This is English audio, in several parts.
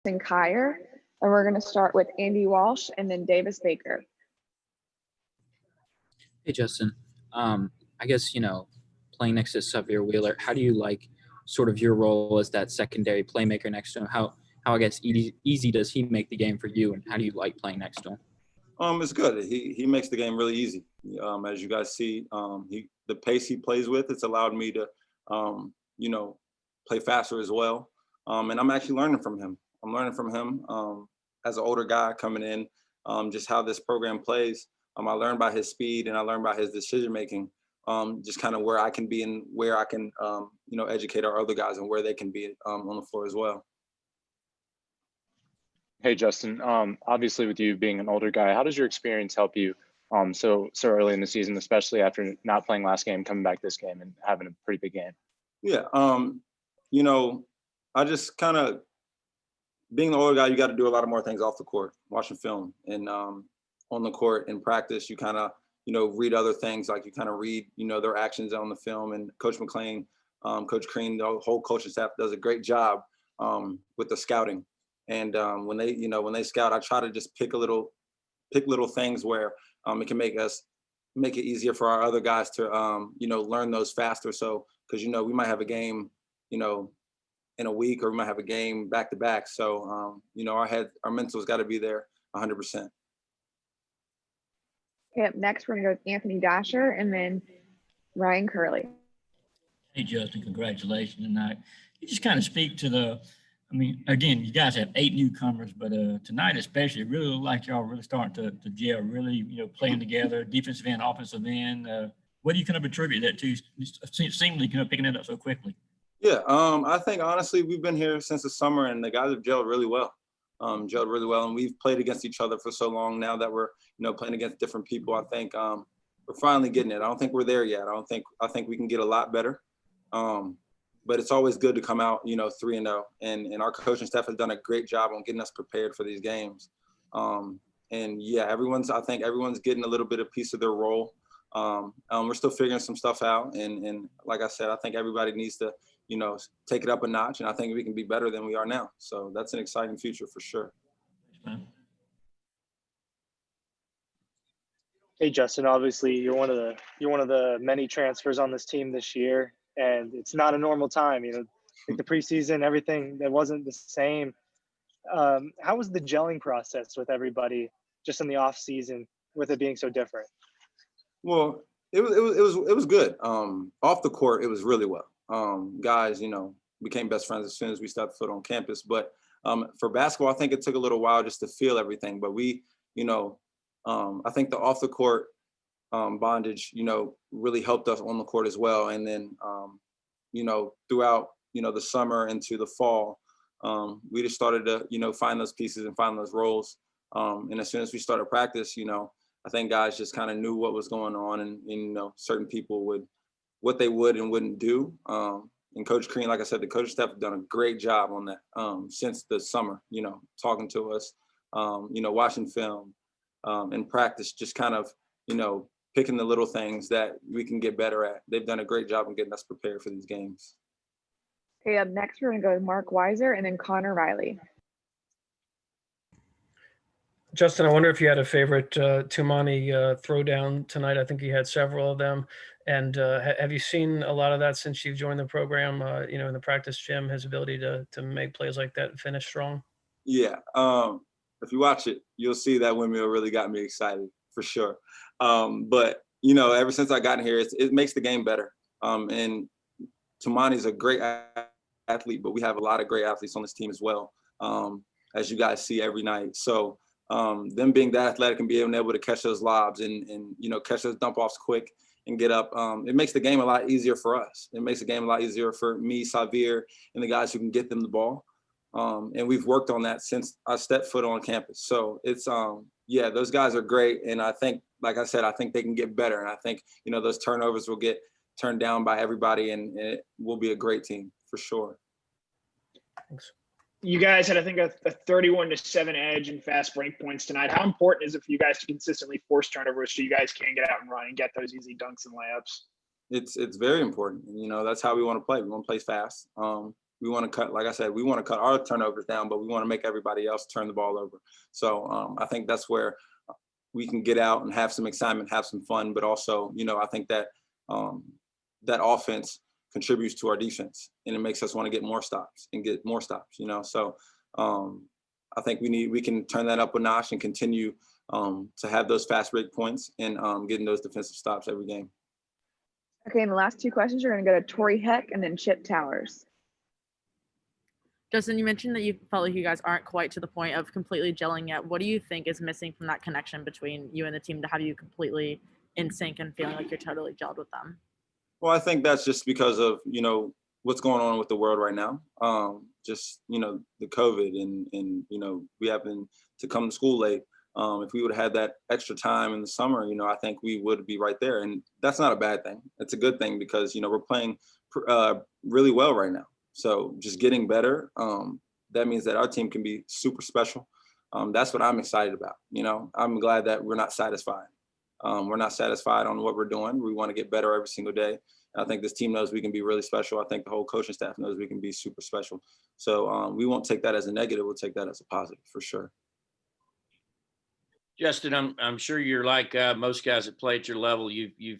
and Kier. And we're going to start with Andy Walsh and then Davis Baker. Hey, Justin. I guess, playing next to Xavier Wheeler, how do you like sort of your role as that secondary playmaker next to him? How I guess, easy does he make the game for you, and how do you like playing next to him? It's good. He makes the game really easy. As you guys see, the pace he plays with, it's allowed me to, play faster as well. And I'm actually learning from him. I'm learning from him as an older guy coming in, just how this program plays. I learned by his speed and I learned by his decision making, just kind of where I can be and where I can, educate our other guys and where they can be on the floor as well. Hey, Justin. Obviously, with you being an older guy, how does your experience help you so early in the season, especially after not playing last game, coming back this game and having a pretty big game? Yeah, I just kind of, being the older guy, you got to do a lot of more things off the court, watching film, and on the court in practice, you kind of, read other things, like you kind of read, their actions on the film. And Coach McLean, Coach Crean, the whole coaching staff does a great job with the scouting. And when they scout, I try to just pick little things where it can make it easier for our other guys to learn those faster. So because we might have a game, in a week, or we might have a game back to back. So our mental's got to be there 100%. Okay, up next we're going to go with Anthony Dasher and then Ryan Curley. Hey, Justin, congratulations tonight. You just kind of speak to again, you guys have 8 newcomers, but tonight especially, it really looked like y'all really starting to gel, really, playing together, defensive end, offensive end. What do you kind of attribute that to, seemingly picking it up so quickly? Yeah, I think honestly, we've been here since the summer, and the guys have gelled really well. And we've played against each other for so long now that we're, playing against different people. I think we're finally getting it. I don't think we're there yet. I think we can get a lot better. But it's always good to come out, 3-0. And our coaching staff has done a great job on getting us prepared for these games. And yeah, I think everyone's getting a little bit of piece of their role. We're still figuring some stuff out. And like I said, I think everybody needs to, take it up a notch. And I think we can be better than we are now. So that's an exciting future for sure. Hey, Justin, obviously you're one of the many transfers on this team this year, and it's not a normal time, like the preseason, everything that wasn't the same. How was the gelling process with everybody just in the off season with it being so different? Well, it was good. Off the court, it was really well. Guys, became best friends as soon as we stepped foot on campus. But for basketball, I think it took a little while just to feel everything. But we, I think the off the court bondage, really helped us on the court as well. And then, throughout, the summer into the fall, we just started to, find those pieces and find those roles. And as soon as we started practice, I think guys just kind of knew what was going on, and certain people what they would and wouldn't do. And Coach Crean, like I said, the coaching staff have done a great job on that since the summer, talking to us, watching film and practice, just kind of, picking the little things that we can get better at. They've done a great job in getting us prepared for these games. Okay, up next we're going to go with Mark Weiser and then Connor Riley. Justin, I wonder if you had a favorite Tumani throwdown tonight. I think you had several of them. And have you seen a lot of that since you've joined the program, in the practice gym, his ability to make plays like that and finish strong? Yeah. If you watch it, you'll see that windmill really got me excited for sure. But, ever since I got in here, it makes the game better. And Tumani's a great athlete, but we have a lot of great athletes on this team as well, as you guys see every night. So them being that athletic and being able to catch those lobs and catch those dump offs quick and get up, it makes the game a lot easier for us. It makes the game a lot easier for me, Xavier, and the guys who can get them the ball. And we've worked on that since I stepped foot on campus. So it's, those guys are great. And I think, like I said, I think they can get better. And I think, those turnovers will get turned down by everybody, and it will be a great team for sure. Thanks. You guys had, I think, a 31-7 edge in fast break points tonight. How important is it for you guys to consistently force turnovers so you guys can get out and run and get those easy dunks and layups? It's very important. That's how we want to play. We want to play fast. We want to cut, like I said, we want to cut our turnovers down, but we want to make everybody else turn the ball over. So I think that's where we can get out and have some excitement, have some fun, but also, I think that that offense contributes to our defense, and it makes us want to get more stops. So I think we can turn that up a notch and continue to have those fast break points and getting those defensive stops every game. Okay, and the last two questions are going to go to Tori Heck and then Chip Towers. Justin, you mentioned that you felt like you guys aren't quite to the point of completely gelling yet. What do you think is missing from that connection between you and the team to have you completely in sync and feeling like you're totally gelled with them? Well, I think that's just because of, what's going on with the world right now. The COVID and we happen to come to school late. If we would have had that extra time in the summer, I think we would be right there. And that's not a bad thing. It's a good thing because, we're playing really well right now. So just getting better, that means that our team can be super special. That's what I'm excited about. I'm glad that we're not satisfied. We're not satisfied on what we're doing. We want to get better every single day. I think this team knows we can be really special. I think the whole coaching staff knows we can be super special. So we won't take that as a negative. We'll take that as a positive for sure. Justin, I'm sure you're like most guys that play at your level. You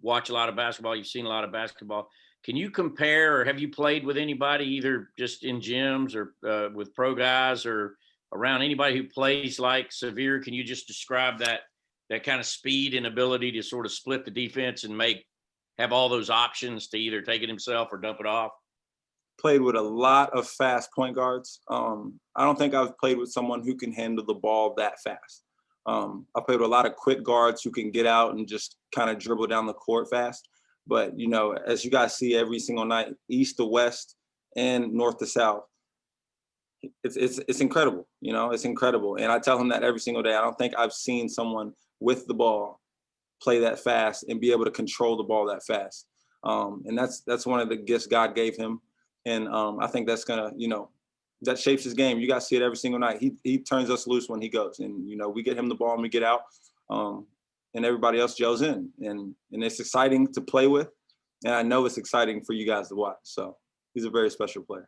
watch a lot of basketball. You've seen a lot of basketball. Can you compare, or have you played with anybody either just in gyms or with pro guys or around anybody who plays like Severe? Can you just describe that kind of speed and ability to sort of split the defense and have all those options to either take it himself or dump it off? Played with a lot of fast point guards. I don't think I've played with someone who can handle the ball that fast. I played with a lot of quick guards who can get out and just kind of dribble down the court fast. But, as you guys see every single night, east to west and north to south, it's incredible. It's incredible. And I tell him that every single day. I don't think I've seen someone with the ball play that fast and be able to control the ball that fast. And that's one of the gifts God gave him. And I think that's going to, that shapes his game. You guys see it every single night. He turns us loose when he goes. And, we get him the ball and we get out. And everybody else gels in. And it's exciting to play with. And I know it's exciting for you guys to watch. So he's a very special player.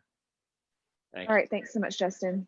All right. Thanks so much, Justin.